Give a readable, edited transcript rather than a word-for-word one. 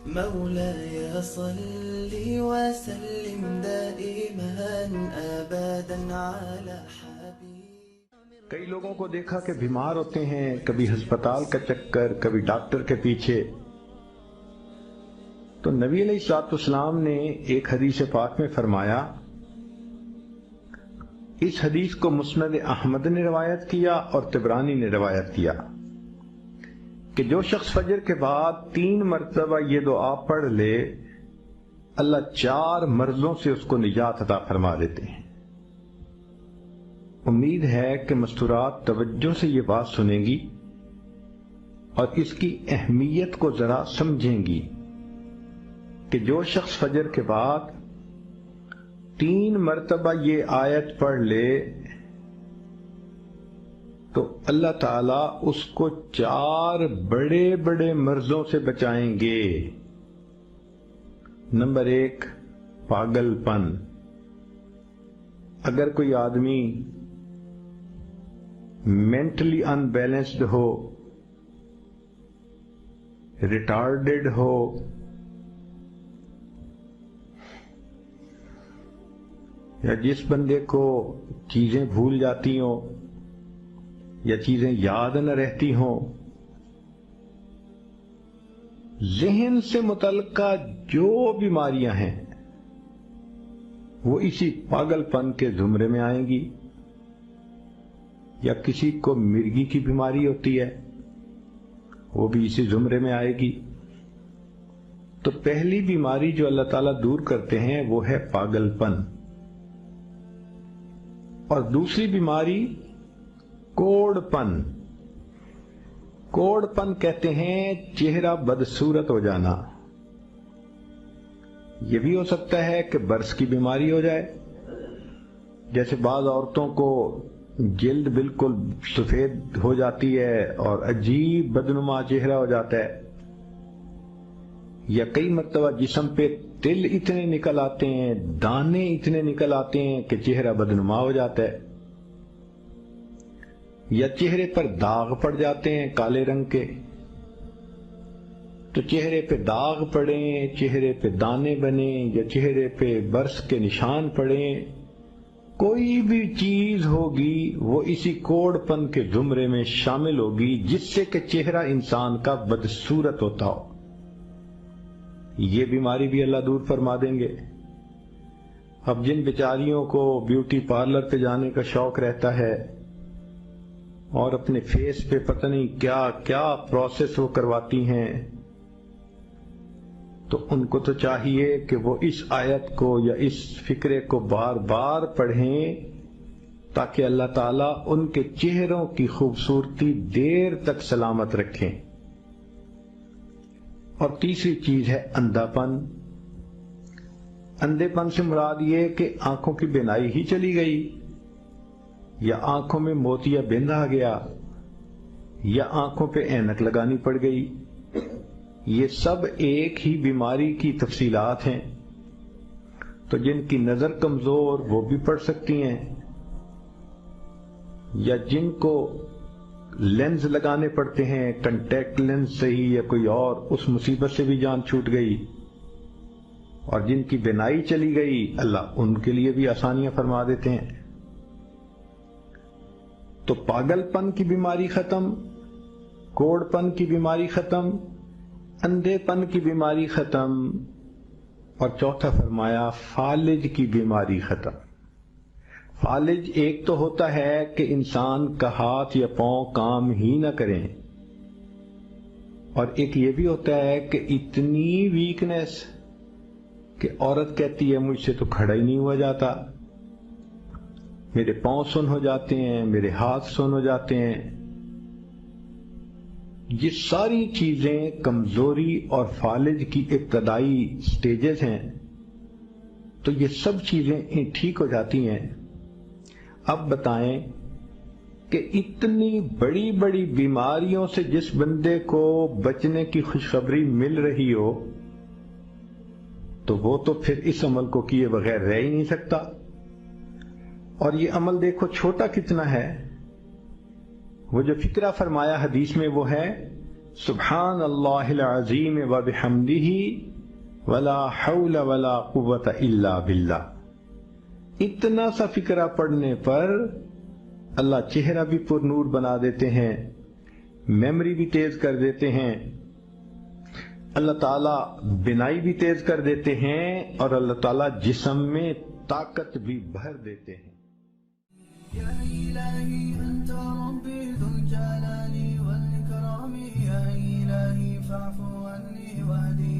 مولاي صل وسلم دائما ابدا على حبيب. کئی لوگوں کو دیکھا کہ بیمار ہوتے ہیں، کبھی ہسپتال کا چکر، کبھی ڈاکٹر کے پیچھے. تو نبی علیہ الصلوۃ والسلام نے ایک حدیث پاک میں فرمایا، اس حدیث کو مسند احمد نے روایت کیا اور طبرانی نے روایت کیا کہ جو شخص فجر کے بعد 3 مرتبہ یہ دعا پڑھ لے، اللہ 4 مرضوں سے اس کو نجات عطا فرما دیتے ہیں. امید ہے کہ مستورات توجہ سے یہ بات سنیں گی اور اس کی اہمیت کو ذرا سمجھیں گی کہ جو شخص فجر کے بعد 3 مرتبہ یہ آیت پڑھ لے تو اللہ تعالیٰ اس کو 4 بڑے بڑے مرضوں سے بچائیں گے. نمبر 1، پاگل پن. اگر کوئی آدمی مینٹلی ان بیلنسڈ ہو، ریٹارڈڈ ہو، یا جس بندے کو چیزیں بھول جاتی ہوں یا چیزیں یاد نہ رہتی ہوں، ذہن سے متعلقہ جو بیماریاں ہیں وہ اسی پاگل پن کے زمرے میں آئیں گی. یا کسی کو مرگی کی بیماری ہوتی ہے، وہ بھی اسی زمرے میں آئے گی. تو پہلی بیماری جو اللہ تعالیٰ دور کرتے ہیں وہ ہے پاگل پن. اور دوسری بیماری کوڑ پن. کوڑ پن کہتے ہیں چہرہ بدصورت ہو جانا. یہ بھی ہو سکتا ہے کہ برس کی بیماری ہو جائے، جیسے بعض عورتوں کو جلد بالکل سفید ہو جاتی ہے اور عجیب بدنما چہرہ ہو جاتا ہے. یا کئی مرتبہ جسم پہ تل اتنے نکل آتے ہیں، دانے اتنے نکل آتے ہیں کہ چہرہ بدنما ہو جاتا ہے. یا چہرے پر داغ پڑ جاتے ہیں کالے رنگ کے. تو چہرے پہ داغ پڑیں، چہرے پہ دانے بنیں، یا چہرے پہ برس کے نشان پڑیں، کوئی بھی چیز ہوگی وہ اسی کوڑ پن کے زمرے میں شامل ہوگی جس سے کہ چہرہ انسان کا بدصورت ہوتا ہو. یہ بیماری بھی اللہ دور فرما دیں گے. اب جن بیچاریوں کو بیوٹی پارلر پہ جانے کا شوق رہتا ہے اور اپنے فیس پہ پتہ نہیں کیا کیا پروسیس وہ کرواتی ہیں، تو ان کو تو چاہیے کہ وہ اس آیت کو یا اس فکرے کو بار بار پڑھیں تاکہ اللہ تعالیٰ ان کے چہروں کی خوبصورتی دیر تک سلامت رکھیں. اور تیسری چیز ہے اندھا پن. اندھے پن سے مراد یہ کہ آنکھوں کی بینائی ہی چلی گئی، یا آنکھوں میں موتیا بند آ گیا، یا آنکھوں پہ اینک لگانی پڑ گئی. یہ سب ایک ہی بیماری کی تفصیلات ہیں. تو جن کی نظر کمزور وہ بھی پڑھ سکتی ہیں، یا جن کو لینز لگانے پڑتے ہیں، کنٹیکٹ لینز صحیح یا کوئی اور، اس مصیبت سے بھی جان چھوٹ گئی. اور جن کی بینائی چلی گئی اللہ ان کے لیے بھی آسانیاں فرما دیتے ہیں. تو پاگل پن کی بیماری ختم، کوڑ پن کی بیماری ختم، اندھے پن کی بیماری ختم، اور چوتھا فرمایا فالج کی بیماری ختم. فالج ایک تو ہوتا ہے کہ انسان کا ہاتھ یا پاؤں کام ہی نہ کریں، اور ایک یہ بھی ہوتا ہے کہ اتنی ویکنس کہ عورت کہتی ہے مجھ سے تو کھڑا ہی نہیں ہوا جاتا، میرے پاؤں سن ہو جاتے ہیں، میرے ہاتھ سن ہو جاتے ہیں. یہ ساری چیزیں کمزوری اور فالج کی ابتدائی سٹیجز ہیں. تو یہ سب چیزیں ٹھیک ہو جاتی ہیں. اب بتائیں کہ اتنی بڑی بڑی بیماریوں سے جس بندے کو بچنے کی خوشخبری مل رہی ہو تو وہ تو پھر اس عمل کو کیے بغیر رہ ہی نہیں سکتا. اور یہ عمل دیکھو چھوٹا کتنا ہے. وہ جو فکرہ فرمایا حدیث میں وہ ہے سبحان اللہ العظیم و بحمدہ ولا حول ولا قوت الا باللہ. اتنا سا فقرہ پڑھنے پر اللہ چہرہ بھی پر نور بنا دیتے ہیں، میموری بھی تیز کر دیتے ہیں، اللہ تعالیٰ بینائی بھی تیز کر دیتے ہیں، اور اللہ تعالیٰ جسم میں طاقت بھی بھر دیتے ہیں. يا إلهي أنت ربي ذو الجلال والإكرام، يا إلهي فاعف عني واهدي